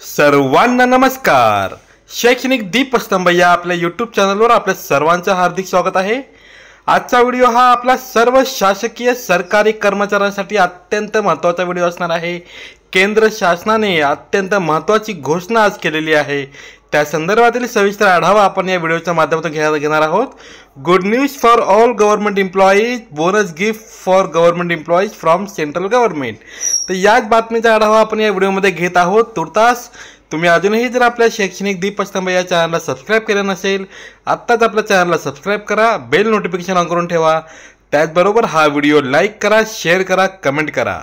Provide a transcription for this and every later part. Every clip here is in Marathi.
सर्वांना नमस्कार। शैक्षणिक दीपस्तंभ या आपल्या यूट्यूब चॅनलवर आपल्या सर्वांचं हार्दिक स्वागत आहे। आजचा व्हिडिओ हा आपला सर्व शासकीय सरकारी कर्मचाऱ्यांसाठी अत्यंत महत्त्वाचा व्हिडिओ असणार आहे। केंद्र शासनाने अत्यंत महत्त्वाची घोषणा आज केलेली आहे, त्या संदर्भातील सविस्तर आढावा आपण या व्हिडिओच्या माध्यमातून घेणार आहोत। Good news for all government employees, bonus gift for government employees from central government. तर याच बातमीचा आढावा आपण या व्हिडिओमध्ये घेत आहोत। तुर्तास तुम्ही अजूनही जर आपल्या शैक्षणिक दीपस्तंभ या चॅनलला सबस्क्राईब केलं नसेल, आत्ताच आपल्या चॅनलला सबस्क्राईब करा, बेल नोटिफिकेशन ऑन करून ठेवा। त्याचबरोबर हा व्हिडिओ लाईक करा, शेअर करा, कमेंट करा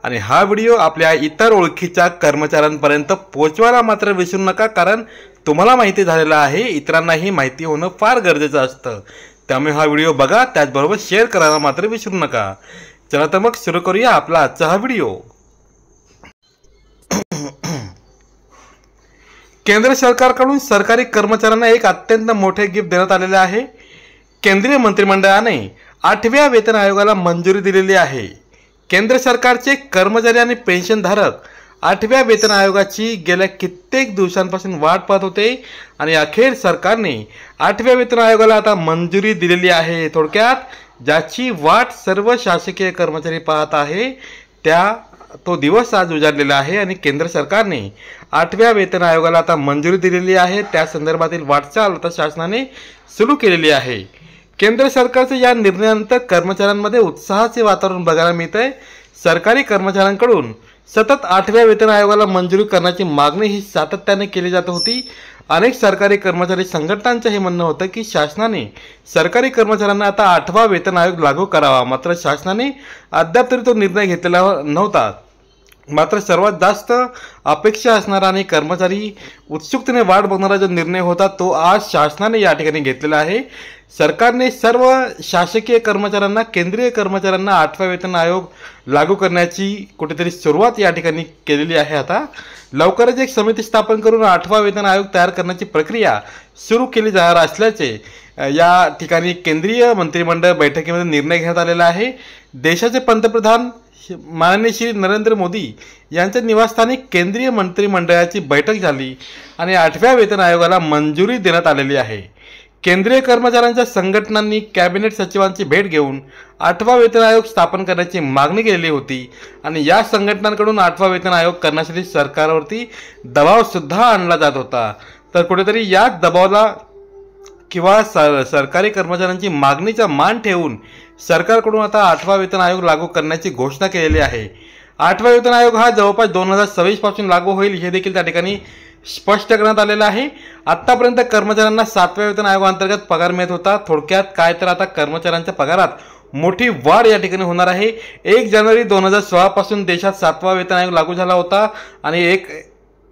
आणि हा व्हिडिओ आपल्या इतर ओळखीच्या कर्मचाऱ्यांपर्यंत पोहोचवायला मात्र विसरू नका, कारण तुम्हाला माहिती झालेलं आहे, इतरांनाही माहिती होणं फार गरजेचं असतं। त्यामुळे हा व्हिडिओ बघा, त्याचबरोबर शेअर करायला मात्र विसरू नका। चला तर मग सुरू करूया आपला आजचा हा व्हिडिओ। केंद्र सरकारकडून सरकारी कर्मचाऱ्यांना एक अत्यंत मोठे गिफ्ट देण्यात आलेले आहे। केंद्रीय मंत्रिमंडळाने 8व्या वेतन आयोगाला मंजुरी दिलेली आहे। केंद्र सरकारचे कर्मचारी आणि पेन्शनधारक 8व्या वेतन आयोगाची गेल्या कित्येक दिवसांपासून वाट पाहत होते आणि अखेर सरकारने 8व्या वेतन आयोगाला आता मंजुरी दिलेली आहे। थोडक्यात ज्याची वाट सर्व शासकीय कर्मचारी पाहत आहे, तो दिवस आज उजाडलेला आहे आणि केंद्र सरकारने 8व्या वेतन आयोगाला आता मंजुरी दिलेली आहे। त्या संदर्भातील वाटचाल आता शासनाने सुरू केलेली आहे। केंद्र सरकारच्या या निर्णयानंतर कर्मचाऱ्यांमध्ये उत्साहाचे वातावरण बघायला मिळते। सरकारी कर्मचाऱ्यांकडून सतत 8व्या वेतन आयोगाला मंजुरी करण्याची मागणी ही सातत्याने केली जात होती। अनेक सरकारी कर्मचारी संघटनांचं हे म्हणणं होतं की शासनाने सरकारी कर्मचाऱ्यांना आता 8वा वेतन आयोग लागू करावा, मात्र शासनाने अद्याप तरी तो निर्णय घेतलेला नव्हता। मात्र सर्वात जास्त अपेक्षा असणारा आणि कर्मचारी उत्सुकतेने वाट बघणारा जो निर्णय होता, तो आज शासनाने या ठिकाणी घेतलेला आहे। सरकारने सर्व शासकीय कर्मचाऱ्यांना, केंद्रीय कर्मचाऱ्यांना 8वा वेतन आयोग लागू करण्याची कुठेतरी सुरुवात या ठिकाणी केलेली आहे। आता लवकरच एक समिती स्थापन करून 8वा वेतन आयोग तयार करण्याची प्रक्रिया सुरू केली जाणार असल्याचे या ठिकाणी केंद्रीय मंत्रिमंडळ बैठकीमध्ये निर्णय घेण्यात आलेला आहे। देशाचे पंतप्रधान माननीय श्री नरेंद्र मोदी यांच्या निवासस्थानी केंद्रीय मंत्रिमंडळाची बैठक झाली आणि 8व्या वेतन आयोगाला मंजुरी देण्यात आलेली आहे। केंद्रीय कर्मचाऱ्यांच्या संघटनांनी कॅबिनेट सचिवांची भेट घेऊन 8वा वेतन आयोग स्थापन करण्याची मागणी केलेली होती आणि या संघटनांकडून 8वा वेतन आयोग करण्यासाठी सरकारवरती दबाव सुद्धा आणला जात होता। तर कुठेतरी या दबावाला किंवा सरकारी कर्मचाऱ्यांची मागणीचा मान ठेवून सरकारकडून आता 8वा वेतन आयोग लागू करण्याची घोषणा केलेली आहे। 8वा वेतन आयोग हा जवळपास 2026 पासून लागू होईल, हे देखील त्या ठिकाणी स्पष्ट करण्यात आलेलं आहे। आतापर्यंत कर्मचाऱ्यांना 7व्या वेतन आयोगाअंतर्गत पगार मिळत होता। थोडक्यात काय तर आता कर्मचाऱ्यांच्या पगारात मोठी वाढ या ठिकाणी होणार आहे। 1 जानेवारी 2016 पासून देशात 7वा वेतन आयोग लागू झाला होता आणि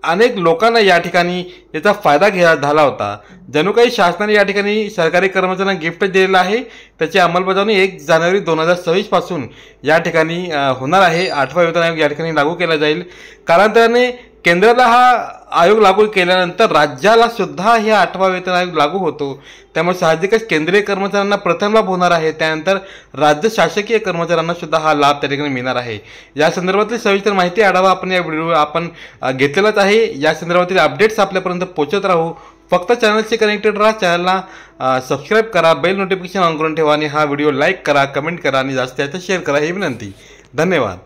अनेक लोकांना या ठिकाणी याचा फायदा झाला होता। जणू काही शासनाने या ठिकाणी सरकारी कर्मचाऱ्यांना गिफ्ट दिलेलं आहे। त्याची अंमलबजावणी 1 जानेवारी 2026 पासून या ठिकाणी होणार आहे। 8वा वेतन आयोग या ठिकाणी लागू केला जाईल। कालांतराने केंद्राला हा आयोग लागू केल्यानंतर राज्याला सुद्धा हे 8वा वेतन आयोग लागू होतो, त्यामुळे साहजिकच केंद्रीय कर्मचाऱ्यांना प्रथम लाभ होणार आहे, त्यानंतर राज्य शासकीय कर्मचाऱ्यांना सुद्धा हा लाभ त्या ठिकाणी मिळणार आहे। या संदर्भातली सविस्तर माहिती आढावा आपण या व्हिडिओ आपण घेतलेलाच आहे। या संदर्भातील अपडेट्स आपल्यापर्यंत पोहोचत राहू। फक्त चॅनलशी कनेक्टेड राहा, चॅनलला सबस्क्राईब करा, बेल नोटिफिकेशन ऑन करून ठेवा आणि हा व्हिडिओ लाईक करा, कमेंट करा आणि जास्तीत जास्त शेअर करा ही विनंती। धन्यवाद।